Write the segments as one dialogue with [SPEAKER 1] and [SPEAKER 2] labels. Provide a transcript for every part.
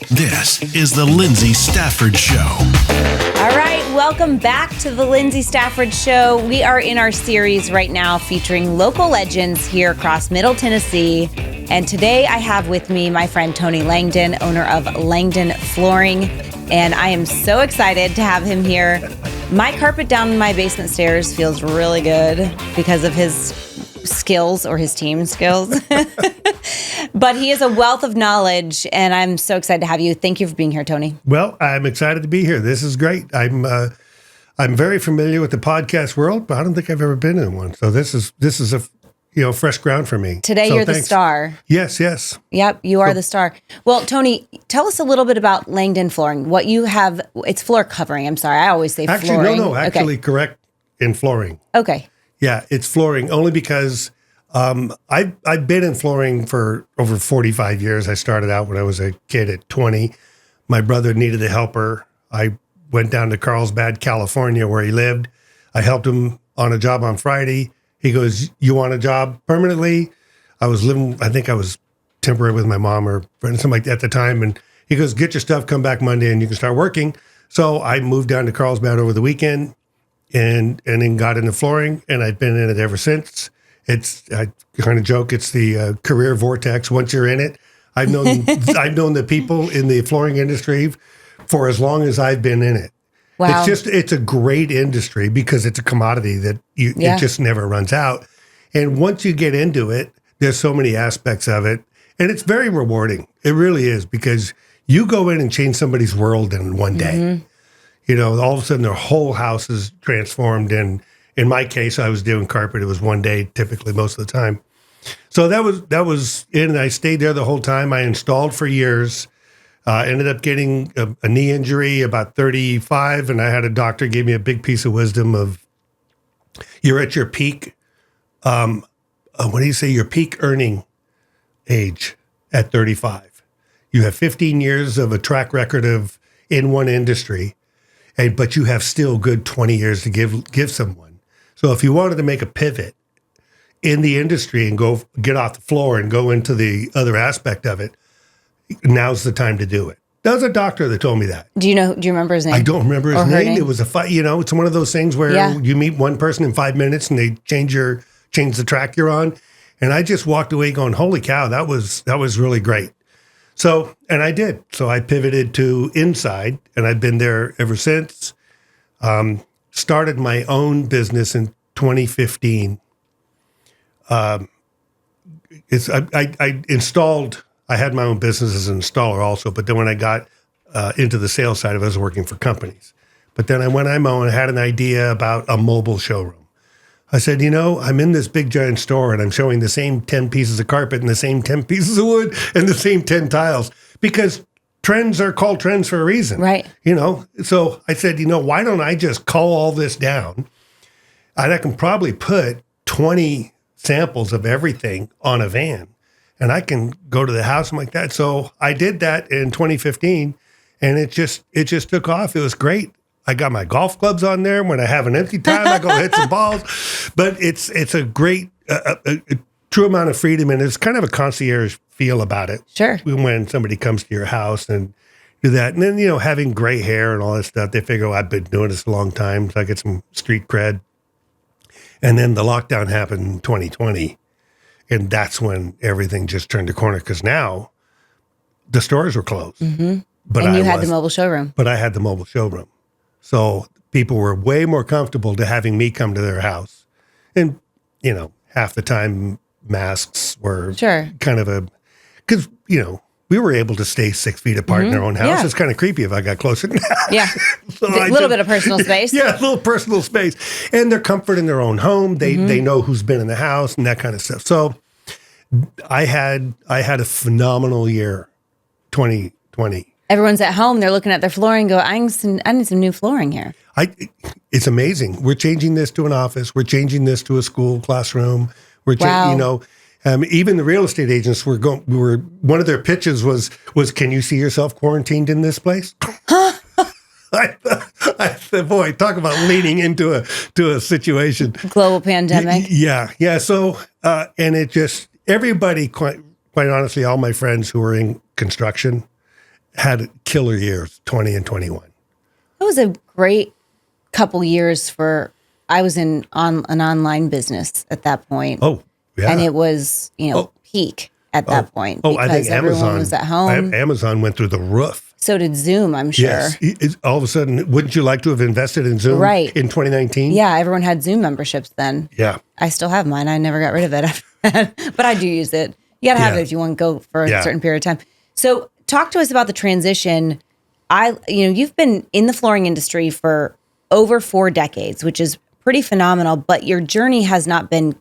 [SPEAKER 1] This is the Lyndsay Stafford Show.
[SPEAKER 2] All right, welcome back to the Lyndsay Stafford Show. We are in our series right now featuring local legends here across Middle Tennessee. And today I have with me my friend Tony Langdon, owner of Langdon Flooring. And I am so excited to have him here. My carpet down my basement stairs feels really good because of his skills, or his team's skills. But he is a wealth of knowledge, and I'm so excited to have you. Thank you for being here, Tony.
[SPEAKER 3] Well, I'm excited to be here. This is great. I'm very familiar with the podcast world, but I don't think I've ever been in one. So this is a fresh ground for me.
[SPEAKER 2] Today, you're the star.
[SPEAKER 3] Yes.
[SPEAKER 2] Yep, you are the star. Well, Tony, tell us a little bit about Langdon Flooring. What you have, it's floor covering. I'm sorry, I always say flooring.
[SPEAKER 3] Actually, correct in flooring.
[SPEAKER 2] Okay.
[SPEAKER 3] Yeah, it's flooring only because I've been in flooring for over 45 years. I started out when I was a kid at 20. My brother needed a helper. I went down to Carlsbad, California, where he lived. I helped him on a job on Friday. He goes, "You want a job permanently?" I think I was temporary with my mom or something like that at the time. And he goes, "Get your stuff, come back Monday and you can start working." So I moved down to Carlsbad over the weekend and then got into flooring, and I've been in it ever since. I kind of joke, it's the career vortex. Once you're in it, I've known the people in the flooring industry for as long as I've been in it.
[SPEAKER 2] Wow.
[SPEAKER 3] It's a great industry because it's a commodity that it just never runs out. And once you get into it, there's so many aspects of it, and it's very rewarding. It really is, because you go in and change somebody's world in one day. Mm-hmm. You know, all of a sudden their whole house is transformed. And in my case, I was doing carpet. It was one day, typically most of the time. So that was it. And I stayed there the whole time. I installed for years. Ended up getting a knee injury about 35. And I had a doctor give me a big piece of wisdom of, you're at your peak. What do you say? Your peak earning age at 35. You have 15 years of a track record of in one industry. But you have still good 20 years to give someone. So if you wanted to make a pivot in the industry and go get off the floor and go into the other aspect of it, now's the time to do it. That was a doctor that told me that.
[SPEAKER 2] Do you remember his name?
[SPEAKER 3] I don't remember his name. It was it's one of those things where you meet one person in 5 minutes and they change the track you're on. And I just walked away going, holy cow, that was really great. So, and I did. So I pivoted to inside, and I've been there ever since. Started my own business in 2015. I installed. I had my own business as an installer also, but then when I got into the sales side of it, I was working for companies. But then I had an idea about a mobile showroom. I said, I'm in this big giant store and I'm showing the same 10 pieces of carpet and the same 10 pieces of wood and the same 10 tiles, because trends are called trends for a reason.
[SPEAKER 2] Right.
[SPEAKER 3] So I said, why don't I just cull all this down, and I can probably put 20 samples of everything on a van and I can go to the house and like that. So I did that in 2015 and it just took off. It was great. I got my golf clubs on there. When I have an empty time, I go hit some balls. But it's a great, a true amount of freedom, and it's kind of a concierge feel about it.
[SPEAKER 2] Sure.
[SPEAKER 3] When somebody comes to your house and do that. And then, having gray hair and all that stuff, they figure, I've been doing this a long time, so I get some street cred. And then the lockdown happened in 2020, and that's when everything just turned a corner, because now the stores were closed.
[SPEAKER 2] Mm-hmm. But you had the mobile showroom.
[SPEAKER 3] But I had the mobile showroom. So people were way more comfortable to having me come to their house. And, half the time masks were kind of because, we were able to stay 6 feet apart in our own house. Yeah. It's kind of creepy if I got closer.
[SPEAKER 2] Yeah.
[SPEAKER 3] So
[SPEAKER 2] a little bit of personal space.
[SPEAKER 3] Yeah, a little personal space. And their comfort in their own home. They know who's been in the house and that kind of stuff. So I had a phenomenal year, 2020.
[SPEAKER 2] Everyone's at home. They're looking at their flooring. I need some new flooring here.
[SPEAKER 3] It's amazing. We're changing this to an office. We're changing this to a school classroom. Even the real estate agents one of their pitches was, can you see yourself quarantined in this place? I said, boy, talk about leaning into a situation.
[SPEAKER 2] Global pandemic.
[SPEAKER 3] Yeah. So, and it just, everybody, quite honestly, all my friends who are in construction, had killer years, 20 and 21.
[SPEAKER 2] It was a great couple years I was in an online business at that point.
[SPEAKER 3] Oh, yeah.
[SPEAKER 2] And it was, peak at that point.
[SPEAKER 3] Oh, I think
[SPEAKER 2] everyone
[SPEAKER 3] Amazon
[SPEAKER 2] was at home.
[SPEAKER 3] Amazon went through the roof.
[SPEAKER 2] So did Zoom, I'm sure.
[SPEAKER 3] Yes. All of a sudden, wouldn't you like to have invested in Zoom in 2019?
[SPEAKER 2] Yeah, everyone had Zoom memberships then.
[SPEAKER 3] Yeah.
[SPEAKER 2] I still have mine. I never got rid of it after that. But I do use it. You got to have it if you want to go for a certain period of time. So talk to us about the transition. You've been in the flooring industry for over 4 decades, which is pretty phenomenal, but your journey has not been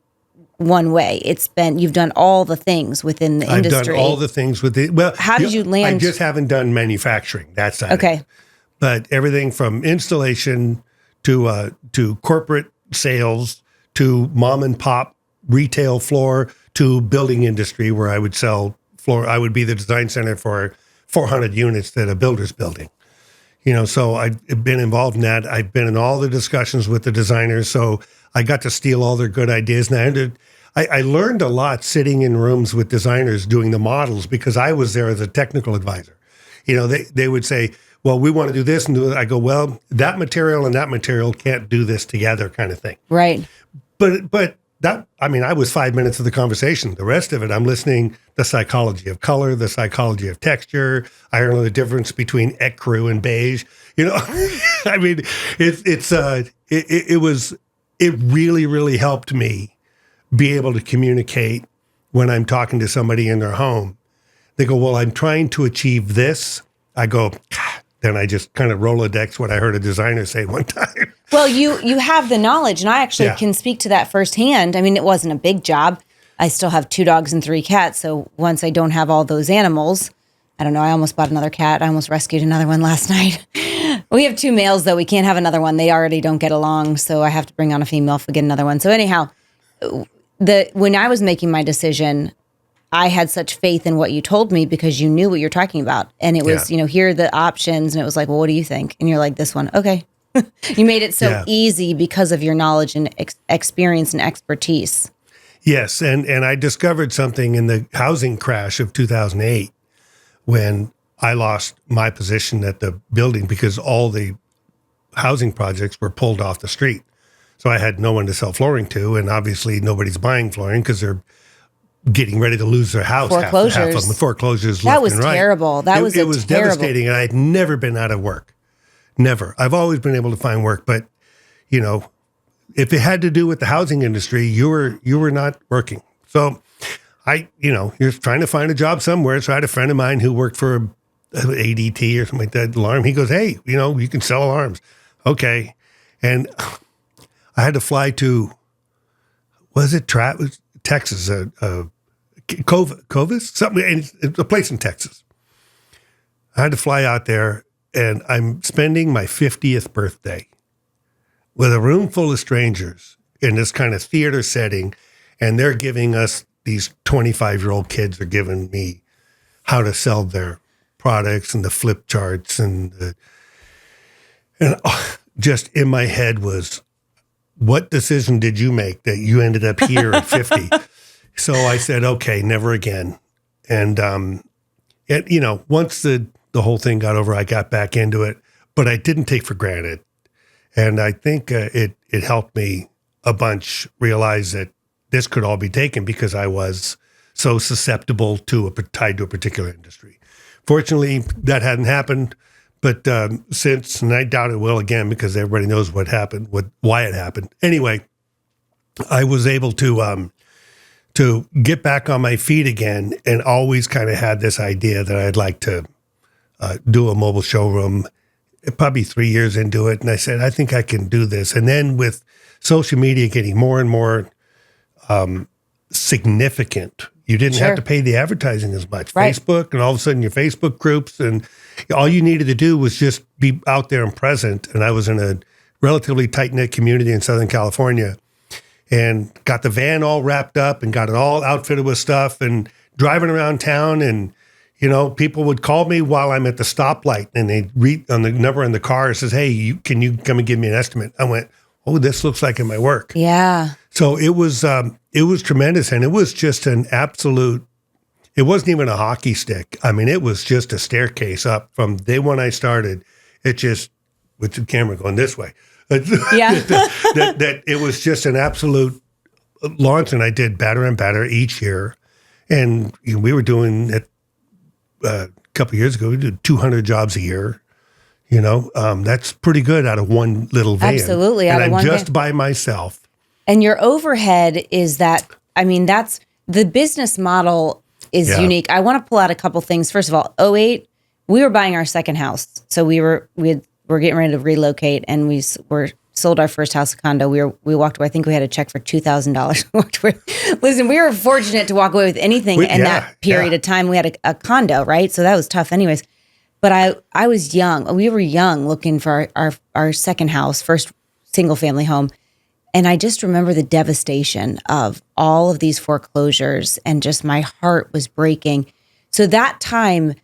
[SPEAKER 2] one way. You've done all the things within the industry.
[SPEAKER 3] I've done all the things with it. Well,
[SPEAKER 2] how did you land?
[SPEAKER 3] I just haven't done manufacturing. That's
[SPEAKER 2] okay.
[SPEAKER 3] But everything from installation to corporate sales to mom and pop retail floor to building industry where I would sell floor. I would be the design center for 400 units that a builder's building. So I've been involved in that. I've been in all the discussions with the designers. So I got to steal all their good ideas. And I learned a lot sitting in rooms with designers doing the models because I was there as a technical advisor. They would say, well, we want to do this and do that. I go, well, that material and that material can't do this together kind of thing.
[SPEAKER 2] Right.
[SPEAKER 3] But I was 5 minutes of the conversation. The rest of it, I'm listening the psychology of color, the psychology of texture. I learned the difference between ecru and beige. It really, really helped me be able to communicate when I'm talking to somebody in their home. They go, well, I'm trying to achieve this. I go, then I just kind of Rolodex what I heard a designer say one time.
[SPEAKER 2] Well, you have the knowledge, and I actually can speak to that firsthand. I mean, it wasn't a big job. I still have 2 dogs and 3 cats, so once I don't have all those animals, I don't know, I almost bought another cat. I almost rescued another one last night. We have 2 males, though. We can't have another one. They already don't get along, so I have to bring on a female if we get another one. So anyhow, when I was making my decision, I had such faith in what you told me because you knew what you're talking about. And it was, here are the options. And it was like, well, what do you think? And you're like, this one. Okay. You made it so easy because of your knowledge and experience and expertise.
[SPEAKER 3] Yes. And I discovered something in the housing crash of 2008 when I lost my position at the building because all the housing projects were pulled off the street. So I had no one to sell flooring to. And obviously nobody's buying flooring because they're getting ready to lose their house.
[SPEAKER 2] Foreclosures.
[SPEAKER 3] Half of them. Foreclosures.
[SPEAKER 2] That was terrible. It was
[SPEAKER 3] devastating. And I had never been out of work. Never. I've always been able to find work. But, if it had to do with the housing industry, you were not working. So you're trying to find a job somewhere. So I had a friend of mine who worked for ADT or something like that, alarm. He goes, hey, you can sell alarms. Okay. And I had to fly to, Texas, Clovis, something, a place in Texas. I had to fly out there, and I'm spending my 50th birthday with a room full of strangers in this kind of theater setting, and they're giving us, these 25-year-old kids are giving me how to sell their products and the flip charts, and just in my head was, what decision did you make that you ended up here at 50? So I said, okay, never again. And once the whole thing got over, I got back into it, but I didn't take for granted. And I think it helped me a bunch realize that this could all be taken because I was so susceptible tied to a particular industry. Fortunately, that hadn't happened. But since, and I doubt it will again because everybody knows what happened, why it happened. Anyway, I was able to get back on my feet again, and always kind of had this idea that I'd like to do a mobile showroom. Probably 3 years into it, and I said, I think I can do this. And then with social media getting more and more significant, you didn't have to pay the advertising as much. Right. Facebook, and all of a sudden your Facebook groups, and all you needed to do was just be out there and present. And I was in a relatively tight-knit community in Southern California and got the van all wrapped up and got it all outfitted with stuff and driving around town. And, people would call me while I'm at the stoplight, and they'd read on the number in the car. It says, hey, can you come and give me an estimate? I went, oh, this looks like it might work.
[SPEAKER 2] Yeah.
[SPEAKER 3] So it was tremendous. And it was just It wasn't even a hockey stick. I mean, it was just a staircase up from day one I started. It just, with the camera going this way.
[SPEAKER 2] Yeah.
[SPEAKER 3] that it was just an absolute launch, and I did better and better each year. And we were doing it a couple of years ago. We did 200 jobs a year. That's pretty good out of one little van.
[SPEAKER 2] Absolutely,
[SPEAKER 3] and
[SPEAKER 2] out of one
[SPEAKER 3] I'm just
[SPEAKER 2] van.
[SPEAKER 3] by myself.
[SPEAKER 2] And your overhead is that, that's the business model is unique. I want to pull out a couple things. First of all, 2008, we were buying our second house. So we were getting ready to relocate, and we sold our first house, a condo. We walked away. I think we had a check for $2,000. Listen, we were fortunate to walk away with anything in that period of time. We had a condo, right? So that was tough anyways. But I was young. We were young looking for our second house, first single family home. And I just remember the devastation of all of these foreclosures, and just my heart was breaking. So that time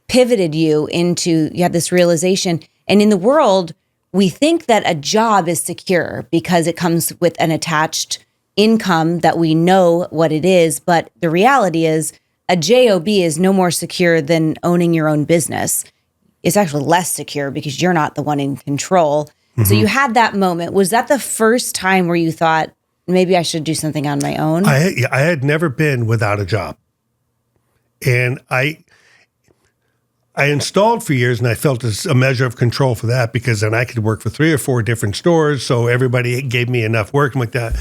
[SPEAKER 2] pivoted you had this realization. And in the world, we think that a job is secure because it comes with an attached income that we know what it is. But the reality is a job is no more secure than owning your own business. It's actually less secure because you're not the one in control. Mm-hmm. So you had that moment. Was that the first time where you thought, maybe I should do something on my own?
[SPEAKER 3] I had never been without a job. And I installed for years, and I felt a measure of control for that, because then I could work for 3 or 4 different stores. So everybody gave me enough work like that.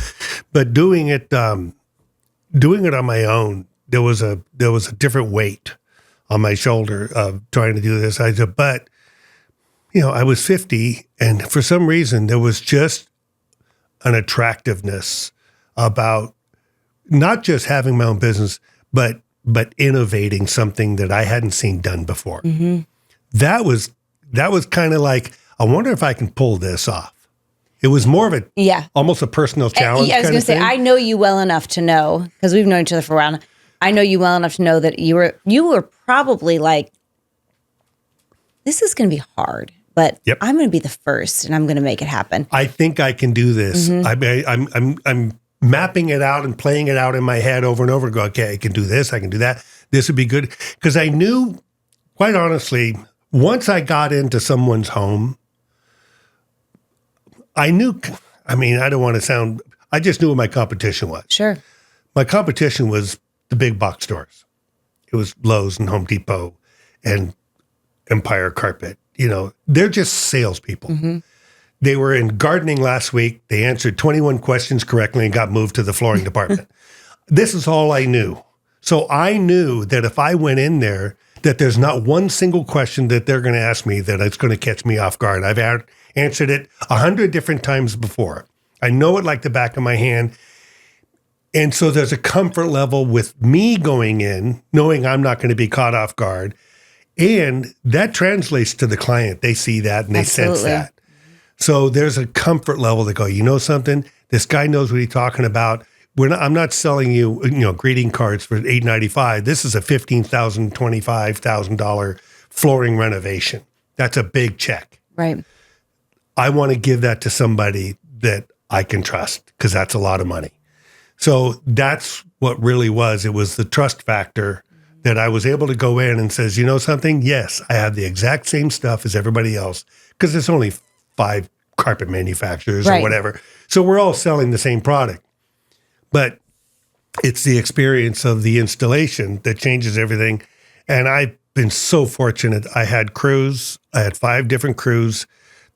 [SPEAKER 3] But doing it on my own, there was a different weight on my shoulder of trying to do this. I said, but I was 50, and for some reason there was just an attractiveness about not just having my own business, but innovating something that I hadn't seen done before. Mm-hmm. That was kind of like, I wonder if I can pull this off. It was more of almost a personal challenge.
[SPEAKER 2] I was going to say, I know you well enough to know, because we've known each other for a while now. I know you well enough to know that you were probably like, this is going to be hard, but I'm going to be the first, and I'm going to make it happen.
[SPEAKER 3] I think I can do this. Mm-hmm. I'm mapping it out and playing it out in my head over and over. Go, okay, I can do this. I can do that. This would be good. Because I knew, quite honestly, once I got into someone's home, I knew, I don't want to sound, I just knew what my competition was.
[SPEAKER 2] Sure.
[SPEAKER 3] My competition was the big box stores. It was Lowe's and Home Depot and Empire Carpet. They're just salespeople. Mm-hmm. They were in gardening last week. They answered 21 questions correctly and got moved to the flooring department. This is all I knew. So I knew that if I went in there, that there's not one single question that they're going to ask me that it's going to catch me off guard. I've answered it 100 different times before. I know it like the back of my hand. And so there's a comfort level with me going in, knowing I'm not going to be caught off guard. And that translates to the client. They see that and they sense that. So there's a comfort level that go, you know something? This guy knows what he's talking about. I'm not selling you, greeting cards for $8.95. This is a $15,000, $25,000 flooring renovation. That's a big check.
[SPEAKER 2] Right.
[SPEAKER 3] I want to give that to somebody that I can trust, because that's a lot of money. So that's what really was. It was the trust factor that I was able to go in and says, you know something? Yes, I have the exact same stuff as everybody else, because there's only 5 carpet manufacturers or whatever. So we're all selling the same product. But it's the experience of the installation that changes everything. And I've been so fortunate. I had 5 different crews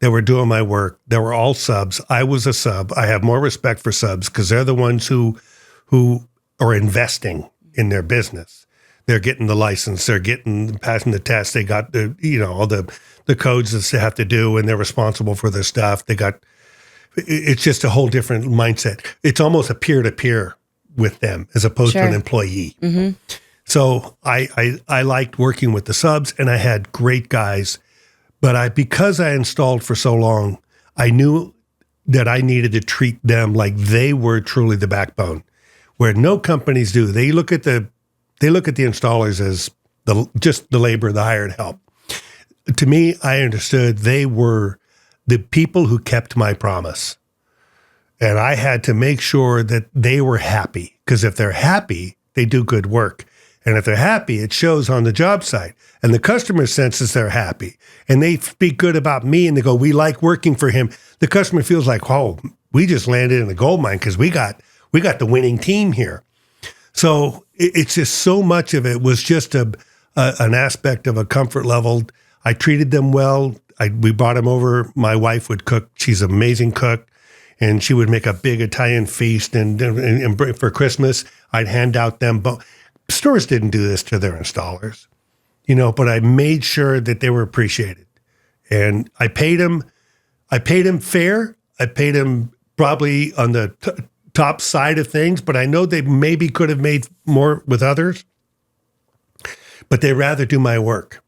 [SPEAKER 3] that were doing my work. They were all subs. I was a sub. I have more respect for subs, because they're the ones who are investing in their business. They're getting the license. They're passing the test. They got all the codes that they have to do, and they're responsible for their stuff. It's just a whole different mindset. It's almost a peer-to-peer with them as opposed to an employee. Mm-hmm. So I liked working with the subs, and I had great guys. But because I installed for so long, I knew that I needed to treat them like they were truly the backbone, where no companies do. They look at the installers as just the labor, the hired help. To me, I understood they were the people who kept my promise. And I had to make sure that they were happy, because if they're happy, they do good work. And if they're happy, it shows on the job site. And the customer senses they're happy. And they speak good about me and they go, we like working for him. The customer feels like, oh, we just landed in a gold mine because we got the winning team here. So it's just so much of it was just an aspect of a comfort level. I treated them well. We brought them over. My wife would cook. She's an amazing cook. And she would make a big Italian feast. And for Christmas, I'd hand out them. Stores didn't do this to their installers, but I made sure that they were appreciated. And I paid them fair. I paid them probably on the top side of things, but I know they maybe could have made more with others, but they rather do my work.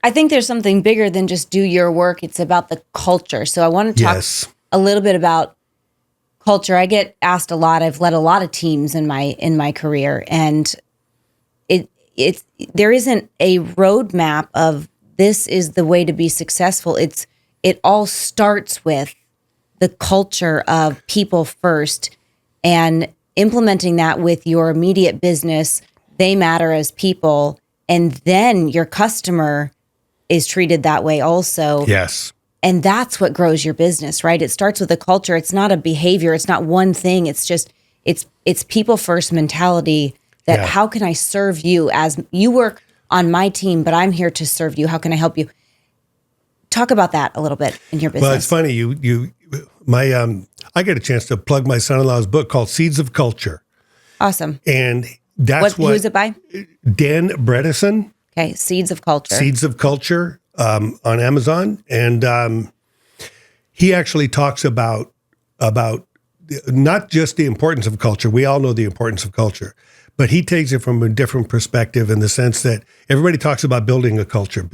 [SPEAKER 2] I think there's something bigger than just do your work. It's about the culture. So I want to talk a little bit about culture. I get asked a lot. I've led a lot of teams in my career, and there isn't a roadmap of this is the way to be successful. It all starts with the culture of people first and implementing that with your immediate business. They matter as people, and then your customer is treated that way also.
[SPEAKER 3] Yes.
[SPEAKER 2] And that's what grows your business, right? It starts with a culture. It's not a behavior. It's not one thing. It's just, it's people first mentality that how can I serve you as you work on my team, but I'm here to serve you. How can I help you? Talk about that a little bit in your business.
[SPEAKER 3] Well, it's funny. I get a chance to plug my son-in-law's book called Seeds of Culture.
[SPEAKER 2] Awesome.
[SPEAKER 3] And that's
[SPEAKER 2] who is it by?
[SPEAKER 3] Dan Bredesen.
[SPEAKER 2] Okay. Seeds of Culture.
[SPEAKER 3] Seeds of Culture on Amazon. And he actually talks about not just the importance of culture. We all know the importance of culture, but he takes it from a different perspective in the sense that everybody talks about building a culture.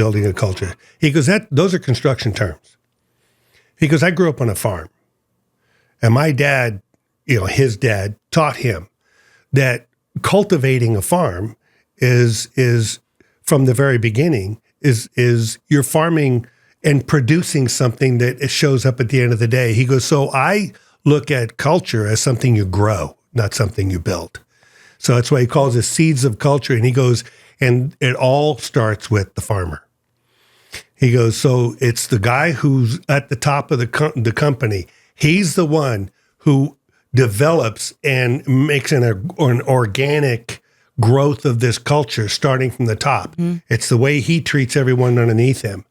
[SPEAKER 3] He goes, those are construction terms. He goes, I grew up on a farm, and my dad, his dad taught him that cultivating a farm is from the very beginning is you're farming and producing something that it shows up at the end of the day. He goes, so I look at culture as something you grow, not something you build. So that's why he calls it seeds of culture. And he goes, and it all starts with the farmer. He goes, so it's the guy who's at the top of the company. He's the one who develops and makes an organic growth of this culture starting from the top. Mm-hmm. It's the way he treats everyone underneath him.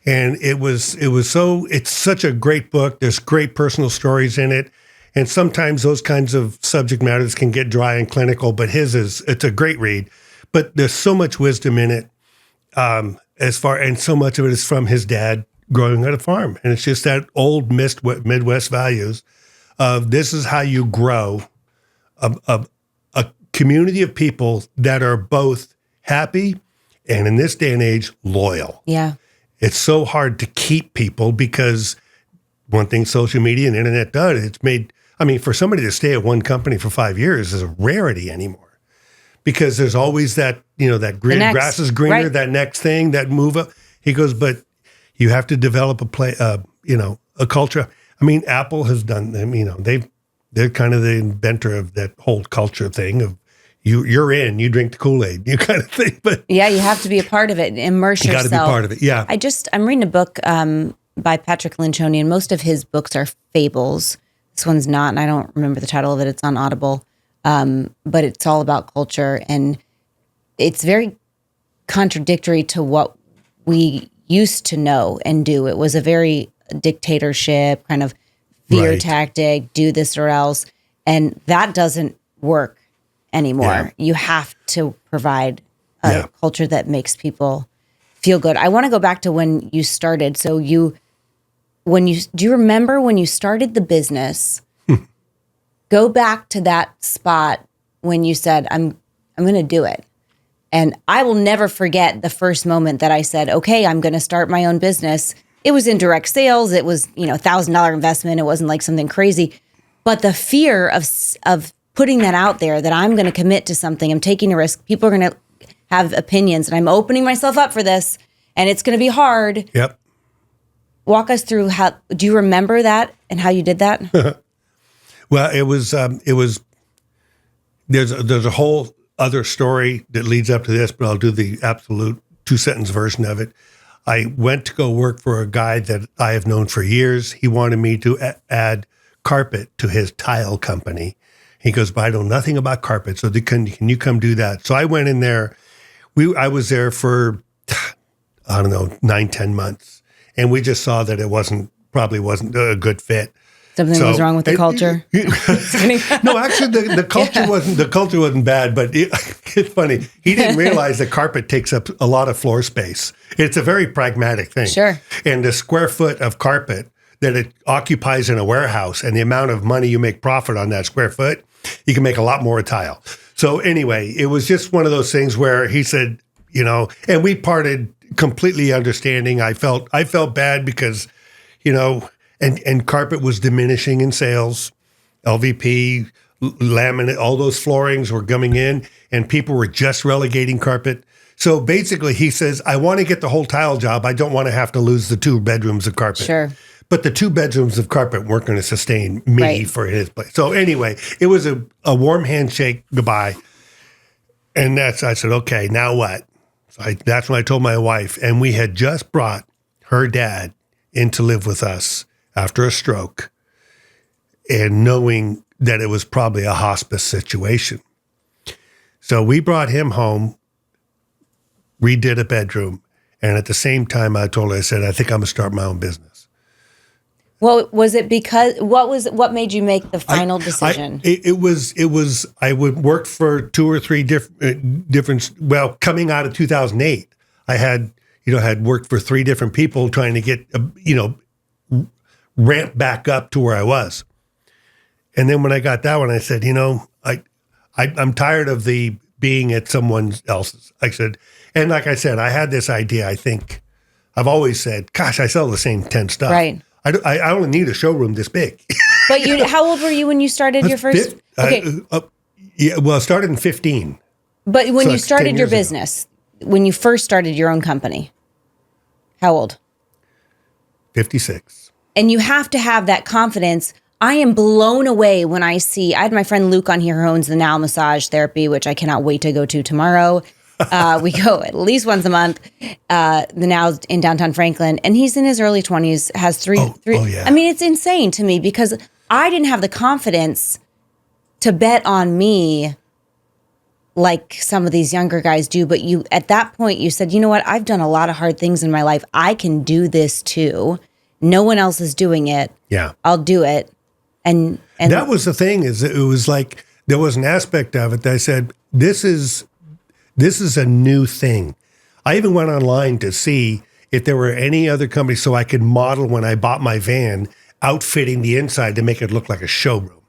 [SPEAKER 3] And it's such a great book. There's great personal stories in it. And sometimes those kinds of subject matters can get dry and clinical, but it's a great read. But there's so much wisdom in it, and so much of it is from his dad growing at a farm. And it's just that old Midwest values of this is how you grow a community of people that are both happy and in this day and age, loyal.
[SPEAKER 2] Yeah.
[SPEAKER 3] It's so hard to keep people because one thing social media and internet does, it's made, for somebody to stay at one company for 5 years is a rarity anymore because there's always that, that grass is greener, right. That next thing, that move up. He goes, but you have to develop a culture. Apple has done them, they're kind of the inventor of that whole culture thing of you're in, you drink the Kool-Aid, you kind of thing. But
[SPEAKER 2] yeah, you have to be a part of it, immerse yourself.
[SPEAKER 3] You got to be part of it, yeah.
[SPEAKER 2] I'm reading a book by Patrick Lencioni, and most of his books are fables. This one's not, and I don't remember the title of it. It's on Audible, but it's all about culture, and it's very contradictory to what we used to know and do. It was a very dictatorship, kind of fear tactic, do this or else, and that doesn't work anymore. Yeah. You have to provide a culture that makes people feel good. I want to go back to when you started. So do you remember when you started the business? Go back to that spot when you said, I'm going to do it. And I will never forget the first moment that I said, okay, I'm going to start my own business. It was in direct sales. It was, $1,000 investment. It wasn't like something crazy, but the fear of putting that out there, that I'm going to commit to something, I'm taking a risk, people are going to have opinions, and I'm opening myself up for this, and it's going to be hard.
[SPEAKER 3] Yep.
[SPEAKER 2] Walk us through do you remember that and how you did that?
[SPEAKER 3] Well, there's a whole other story that leads up to this, but I'll do the absolute 2-sentence version of it. I went to go work for a guy that I have known for years. He wanted me to add carpet to his tile company. He goes, but I know nothing about carpet, so can you come do that? So I went in there. I was there for, I don't know, 9-10 months. And we just saw that it probably wasn't a good fit.
[SPEAKER 2] Something was wrong with the culture.
[SPEAKER 3] No, actually, the culture wasn't bad, but it's funny. He didn't realize that carpet takes up a lot of floor space. It's a very pragmatic thing.
[SPEAKER 2] Sure.
[SPEAKER 3] And the square foot of carpet that it occupies in a warehouse, and the amount of money you make profit on that square foot, you can make a lot more a tile. So anyway, it was just one of those things where he said, and we parted completely understanding. I felt bad because, and carpet was diminishing in sales. LVP, laminate, all those floorings were coming in, and people were just relegating carpet. So basically, he says, I want to get the whole tile job. I don't want to have to lose the 2 bedrooms of carpet. Sure. But the 2 bedrooms of carpet weren't going to sustain me for his place. So anyway, it was a warm handshake goodbye. And I said, okay, now what? So that's when I told my wife. And we had just brought her dad in to live with us after a stroke, and knowing that it was probably a hospice situation. So we brought him home, redid a bedroom. And at the same time, I told her, I said, I think I'm going to start my own business.
[SPEAKER 2] Well, was it because what made you make the final decision?
[SPEAKER 3] I would work for 2 or 3 different. Well, coming out of 2008, I had worked for 3 different people trying to get ramp back up to where I was. And then when I got that one, I said, I'm tired of the being at someone else's. I said, and like I said, I had this idea. I think I've always said, gosh, I sell the same 10 stuff.
[SPEAKER 2] Right.
[SPEAKER 3] I only need a showroom this big.
[SPEAKER 2] But how old were you when you started your first? Okay.
[SPEAKER 3] I started in 15.
[SPEAKER 2] But when you started your business, when you first started your own company, how old?
[SPEAKER 3] 56.
[SPEAKER 2] And you have to have that confidence. I am blown away when I had my friend Luke on here who owns the Now Massage Therapy, which I cannot wait to go to tomorrow. We go at least once a month. The Now's in downtown Franklin, and he's in his early 20s, has three.
[SPEAKER 3] Oh, yeah.
[SPEAKER 2] I mean, it's insane to me because I didn't have the confidence to bet on me like some of these younger guys do. But at that point, you said, you know what? I've done a lot of hard things in my life. I can do this too. No one else is doing it.
[SPEAKER 3] Yeah.
[SPEAKER 2] I'll do it. And
[SPEAKER 3] that was the thing, is it was like, there was an aspect of it that I said, this is a new thing. I even went online to see if there were any other companies so I could model when I bought my van, outfitting the inside to make it look like a showroom.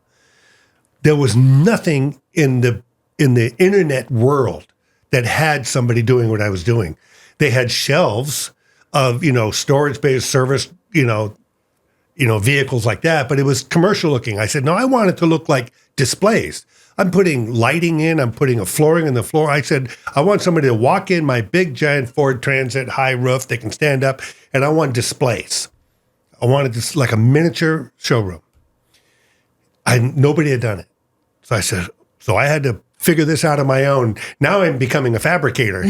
[SPEAKER 3] There was nothing in the internet world that had somebody doing what I was doing. They had shelves of, storage space, service, vehicles like that, but it was commercial looking. I said, no, I want it to look like displays. I'm putting lighting in. I'm putting a flooring in the floor. I said, I want somebody to walk in my big, giant Ford Transit, high roof. They can stand up, and I want displays. I wanted this like a miniature showroom. Nobody had done it. So I said, I had to figure this out on my own. Now I'm becoming a fabricator.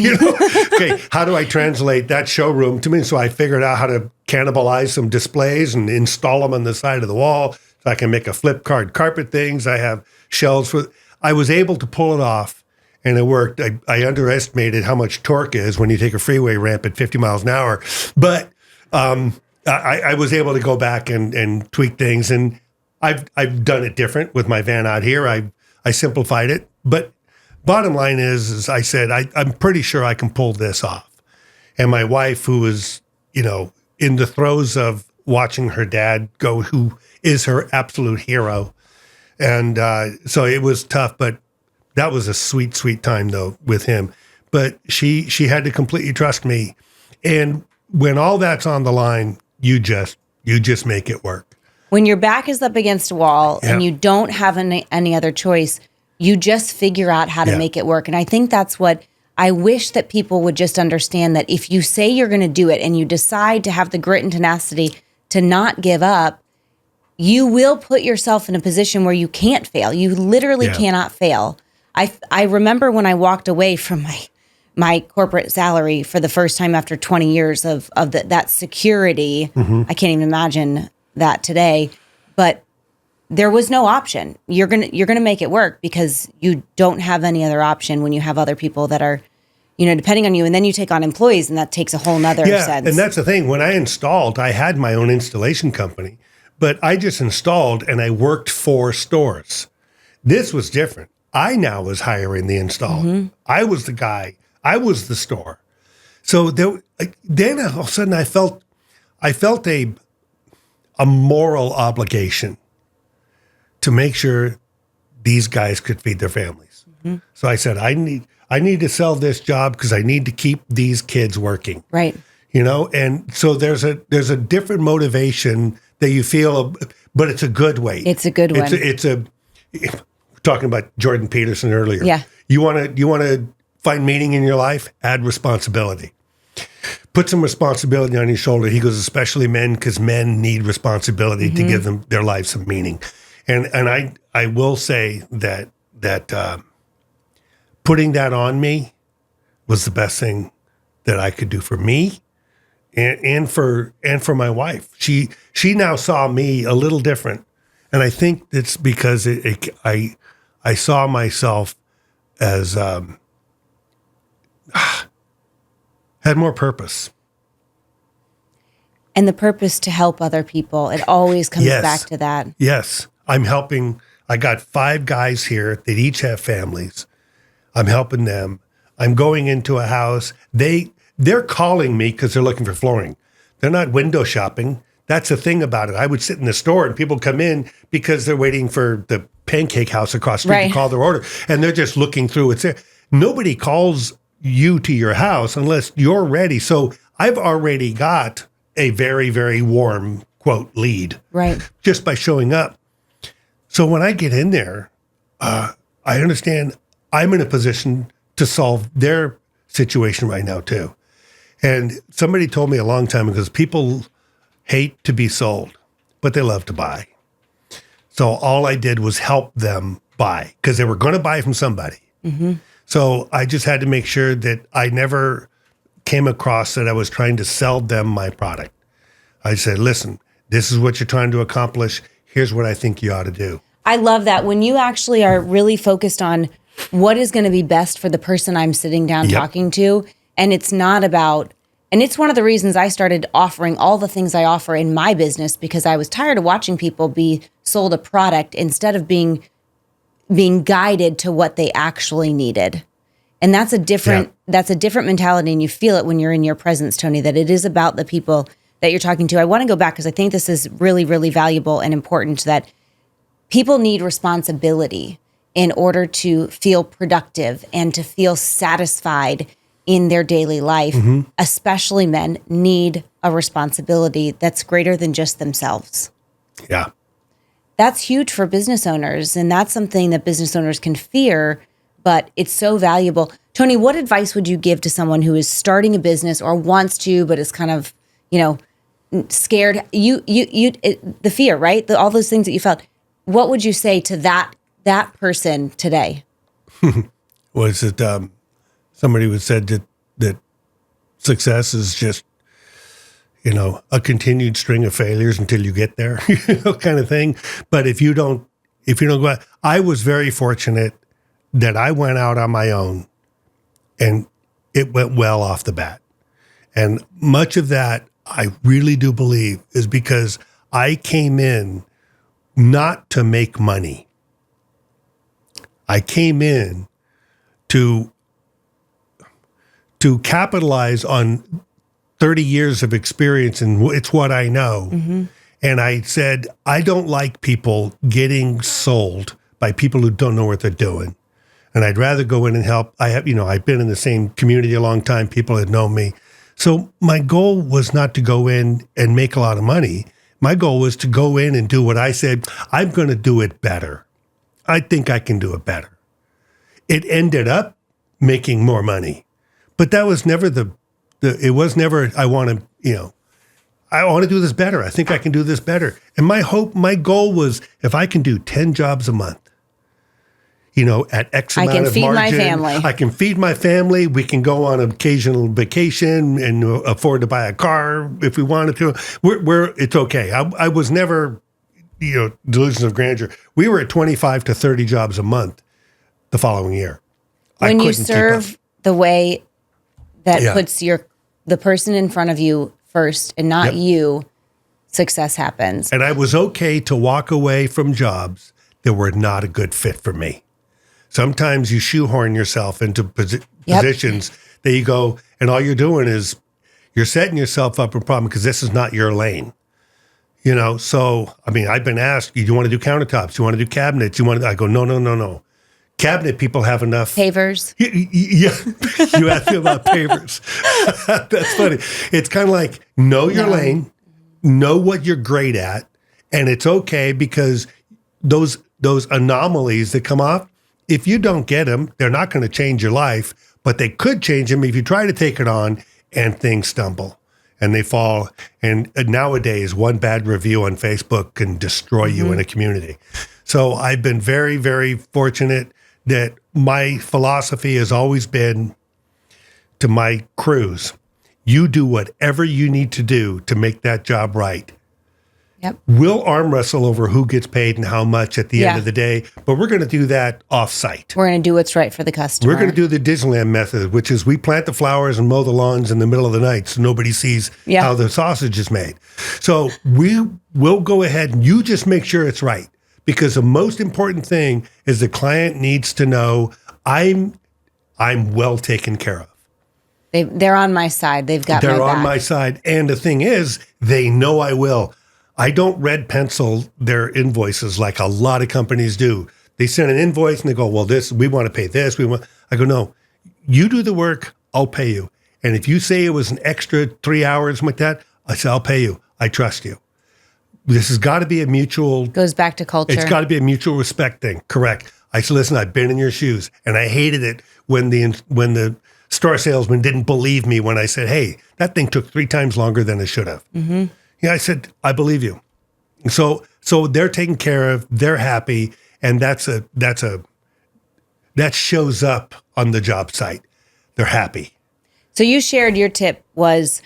[SPEAKER 3] Okay, how do I translate that showroom to me? So I figured out how to cannibalize some displays and install them on the side of the wall. So I can make a flip card carpet things. I have shelves I was able to pull it off, and it worked. I underestimated how much torque is when you take a freeway ramp at 50 miles an hour. But I was able to go back and tweak things, and I've done it different with my van out here. I simplified it. But bottom line is I said, I'm pretty sure I can pull this off. And my wife, who was, in the throes of watching her dad go, who is her absolute hero. And so it was tough, but that was a sweet, sweet time, though, with him. But she had to completely trust me. And when all that's on the line, you just make it work.
[SPEAKER 2] When your back is up against a wall and you don't have any other choice, you just figure out how to make it work. And I think that's what I wish that people would just understand, that if you say you're going to do it and you decide to have the grit and tenacity to not give up, you will put yourself in a position where you can't fail. You literally cannot fail. I remember when I walked away from my corporate salary for the first time after 20 years of that security. Mm-hmm. I can't even imagine that today, but there was no option. You're gonna make it work because you don't have any other option when you have other people that are, depending on you, and then you take on employees, and that takes a whole nother sense.
[SPEAKER 3] And that's the thing. When I installed, I had my own installation company, but I just installed and I worked for stores. This was different. I now was hiring the install. Mm-hmm. I was the guy. I was the store. So then all of a sudden I felt a moral obligation to make sure these guys could feed their families. Mm-hmm. So I said, I need to sell this job because I need to keep these kids working.
[SPEAKER 2] Right.
[SPEAKER 3] And so there's a different motivation that you feel, but it's a good way.
[SPEAKER 2] It's a good one.
[SPEAKER 3] It's a talking about Jordan Peterson earlier.
[SPEAKER 2] Yeah.
[SPEAKER 3] You want to find meaning in your life? Add responsibility. Put some responsibility on your shoulder. He goes, especially men, because men need responsibility to give them their lives some meaning. And I will say that putting that on me was the best thing that I could do for me and for my wife. She now saw me a little different, and I think it's because I saw myself as had more purpose.
[SPEAKER 2] And the purpose to help other people. It always comes back to that.
[SPEAKER 3] Yes. I'm helping. I got 5 guys here that each have families. I'm helping them. I'm going into a house. They're calling me because they're looking for flooring. They're not window shopping. That's the thing about it. I would sit in the store and people come in because they're waiting for the pancake house across the street to call their order. And they're just looking through. It's there. Nobody calls you to your house unless you're ready. So I've already got a very, very warm, quote, lead.
[SPEAKER 2] Right.
[SPEAKER 3] Just by showing up. So when I get in there, I understand I'm in a position to solve their situation right now too. And somebody told me a long time ago, people hate to be sold, but they love to buy. So all I did was help them buy because they were going to buy from somebody. Mm-hmm. So I just had to make sure that I never came across that I was trying to sell them my product. I said, listen, this is what you're trying to accomplish. Here's what I think you ought to do.
[SPEAKER 2] I love that. When you actually are really focused on what is going to be best for the person I'm sitting down talking to, and it's not about, and it's one of the reasons I started offering all the things I offer in my business, because I was tired of watching people be sold a product instead of being guided to what they actually needed. And that's a different mentality, and you feel it when you're in your presence, Tony, that it is about the people that you're talking to. I want to go back because I think this is really, really valuable and important, that people need responsibility in order to feel productive and to feel satisfied in their daily life. Mm-hmm. Especially men need a responsibility that's greater than just themselves.
[SPEAKER 3] Yeah.
[SPEAKER 2] That's huge for business owners, and that's something that business owners can fear, but it's so valuable. Tony, what advice would you give to someone who is starting a business or wants to, but is kind of, scared? The fear, right? All those things that you felt. What would you say to that person today?
[SPEAKER 3] Was it somebody who said that success is just, a continued string of failures until you get there, kind of thing. But if you don't go out, I was very fortunate that I went out on my own and it went well off the bat. And much of that, I really do believe, is because I came in not to make money. I came in to capitalize on 30 years of experience, and it's what I know. Mm-hmm. And I said, I don't like people getting sold by people who don't know what they're doing. And I'd rather go in and help. I've been in the same community a long time. People had known me. So my goal was not to go in and make a lot of money. My goal was to go in and do what I said. I'm going to do it better. I think I can do it better. It ended up making more money, but that was never it was never, I want to do this better. I think I can do this better. And my goal was, if I can do 10 jobs a month, at X amount of margin. I can feed my family. I can feed my family. We can go on an occasional vacation and afford to buy a car if we wanted to. It's okay. I was never, delusions of grandeur. We were at 25 to 30 jobs a month the following year.
[SPEAKER 2] When you serve the way that puts the person in front of you first and not you, success happens.
[SPEAKER 3] And I was okay to walk away from jobs that were not a good fit for me. Sometimes you shoehorn yourself into positions that you go, and all you're doing is you're setting yourself up a problem because this is not your lane. So, I've been asked, do you want to do countertops? Do you want to do cabinets? I go, no. Cabinet people have enough.
[SPEAKER 2] Pavers.
[SPEAKER 3] Yeah. You asked me about pavers. That's funny. It's kind of like, know your lane, know what you're great at, and it's okay because those anomalies that come off, if you don't get them, they're not going to change your life, but they could change them if you try to take it on and things stumble and they fall. And nowadays, one bad review on Facebook can destroy you in a community. So I've been very, very fortunate that my philosophy has always been to my crews, you do whatever you need to do to make that job right.
[SPEAKER 2] Yep.
[SPEAKER 3] We'll arm wrestle over who gets paid and how much at the end of the day, but we're going to do that off-site.
[SPEAKER 2] We're going to do what's right for the customer.
[SPEAKER 3] We're going to do the Disneyland method, which is we plant the flowers and mow the lawns in the middle of the night so nobody sees how the sausage is made. So we will go ahead and you just make sure it's right, because the most important thing is the client needs to know I'm well taken care of.
[SPEAKER 2] They're on my side. They've got my back.
[SPEAKER 3] They're on my side. And the thing is, they know I will. I don't red pencil their invoices like a lot of companies do. They send an invoice and they go, well, we want to pay this. I go, no, you do the work, I'll pay you. And if you say it was an extra 3 hours like that, I say, I'll pay you. I trust you. This has got to be a mutual.
[SPEAKER 2] Goes back to culture.
[SPEAKER 3] It's got to be a mutual respect thing. Correct. I said, listen, I've been in your shoes. And I hated it when the store salesman didn't believe me when I said, hey, that thing took 3 times longer than it should have. Mm-hmm. Yeah, I said, I believe you. So they're taken care of, they're happy, and that shows up on the job site. They're happy.
[SPEAKER 2] So you shared your tip was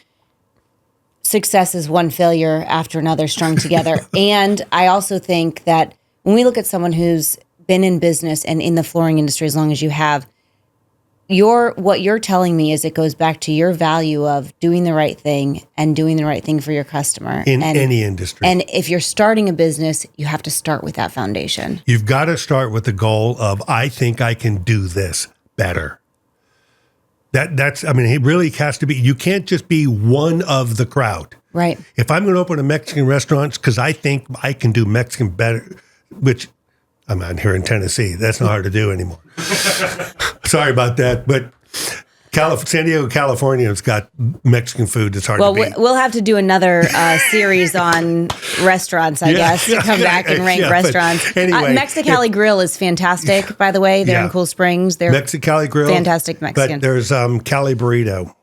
[SPEAKER 2] success is one failure after another strung together. And I also think that when we look at someone who's been in business and in the flooring industry as long as you have, what you're telling me is it goes back to your value of doing the right thing and doing the right thing for your customer.
[SPEAKER 3] In any industry.
[SPEAKER 2] And if you're starting a business, you have to start with that foundation.
[SPEAKER 3] You've got to start with the goal of, I think I can do this better. It really has to be, you can't just be one of the crowd.
[SPEAKER 2] Right.
[SPEAKER 3] If I'm going to open a Mexican restaurant because I think I can do Mexican better, which I'm out here in Tennessee. That's not hard to do anymore. Sorry about that, but San Diego, California has got Mexican food that's hard to beat.
[SPEAKER 2] We'll have to do another series on restaurants, I guess, to come back and rank restaurants.
[SPEAKER 3] Anyway,
[SPEAKER 2] Mexicali Grill is fantastic, by the way. They're in Cool Springs. They're
[SPEAKER 3] Mexicali Grill.
[SPEAKER 2] Fantastic Mexican.
[SPEAKER 3] But there's Cali Burrito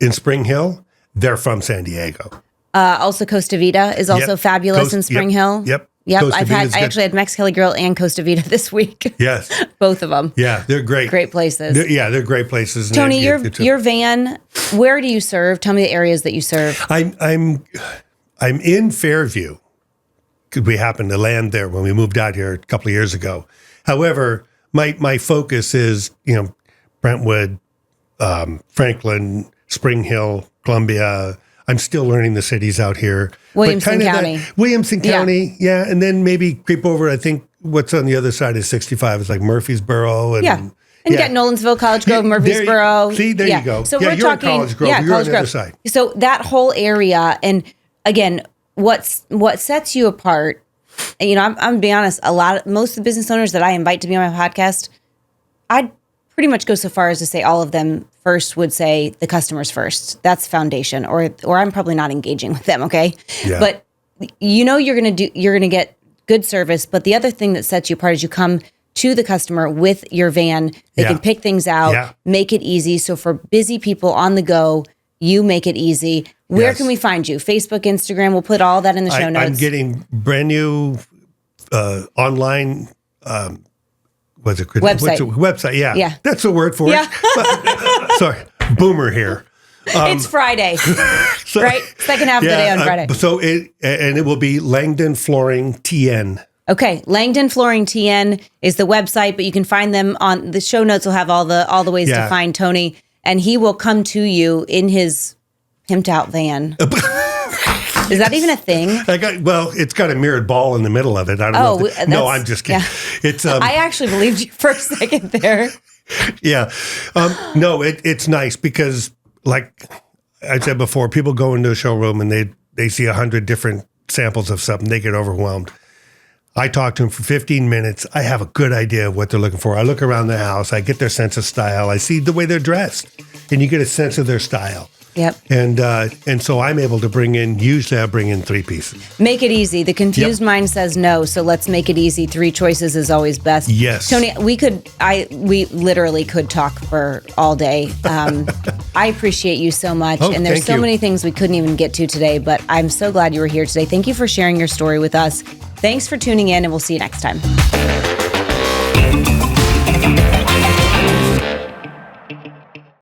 [SPEAKER 3] in Spring Hill. They're from San Diego.
[SPEAKER 2] Also, Costa Vida is also fabulous in Spring Hill.
[SPEAKER 3] Yep.
[SPEAKER 2] I actually had Mexicali Grill and Costa Vida this week.
[SPEAKER 3] Yes.
[SPEAKER 2] Both of them.
[SPEAKER 3] Yeah, they're great.
[SPEAKER 2] Great places.
[SPEAKER 3] They're great places.
[SPEAKER 2] Tony, your van, where do you serve? Tell me the areas that you serve.
[SPEAKER 3] I'm in Fairview because we happened to land there when we moved out here a couple of years ago. However, my focus is, Brentwood, Franklin, Spring Hill, Columbia. I'm still learning the cities out here.
[SPEAKER 2] Williamson County.
[SPEAKER 3] Williamson County, yeah. And then maybe creep over, I think what's on the other side is 65. It's like Murfreesboro. And
[SPEAKER 2] you got Nolensville, College Grove, Murfreesboro.
[SPEAKER 3] There you go.
[SPEAKER 2] So we're
[SPEAKER 3] you're
[SPEAKER 2] talking
[SPEAKER 3] College Grove. You're on the other side.
[SPEAKER 2] So that whole area, and again, what sets you apart, and, I'm going to be honest, most of the business owners that I invite to be on my podcast, I'd pretty much go so far as to say all of them first would say the customer's first. That's foundation, or I'm probably not engaging with them. Okay.
[SPEAKER 3] Yeah.
[SPEAKER 2] But you're going to get good service. But the other thing that sets you apart is you come to the customer with your van. They can pick things out, make it easy. So for busy people on the go, you make it easy. Where can we find you? Facebook, Instagram. We'll put all that in the show notes.
[SPEAKER 3] I'm getting brand new online what's it?
[SPEAKER 2] Website.
[SPEAKER 3] Website, yeah.
[SPEAKER 2] Yeah.
[SPEAKER 3] That's the word for it. Sorry, boomer here.
[SPEAKER 2] It's Friday, right? Second half of the day on Friday.
[SPEAKER 3] It will be Langdon Flooring TN.
[SPEAKER 2] Okay, Langdon Flooring TN is the website, but you can find them on the show notes. Will have all the ways to find Tony, and he will come to you in his pimped out van. Is that even a thing?
[SPEAKER 3] It's got a mirrored ball in the middle of it. I don't know. No, I'm just kidding. Yeah. It's.
[SPEAKER 2] I actually believed you for a second there.
[SPEAKER 3] Yeah, no, it's nice because, like I said before, people go into a showroom and they see 100 different samples of something, they get overwhelmed. I talk to them for 15 minutes. I have a good idea of what they're looking for. I look around the house. I get their sense of style. I see the way they're dressed, and you get a sense of their style.
[SPEAKER 2] Yep.
[SPEAKER 3] And so I'm able to usually I bring in 3 pieces.
[SPEAKER 2] Make it easy. The confused mind says no, so let's make it easy. 3 choices is always best.
[SPEAKER 3] Yes.
[SPEAKER 2] Tony, we literally could talk for all day. I appreciate you so much. And there's so many things we couldn't even get to today, but I'm so glad you were here today. Thank you for sharing your story with us. Thanks for tuning in, and we'll see you next time.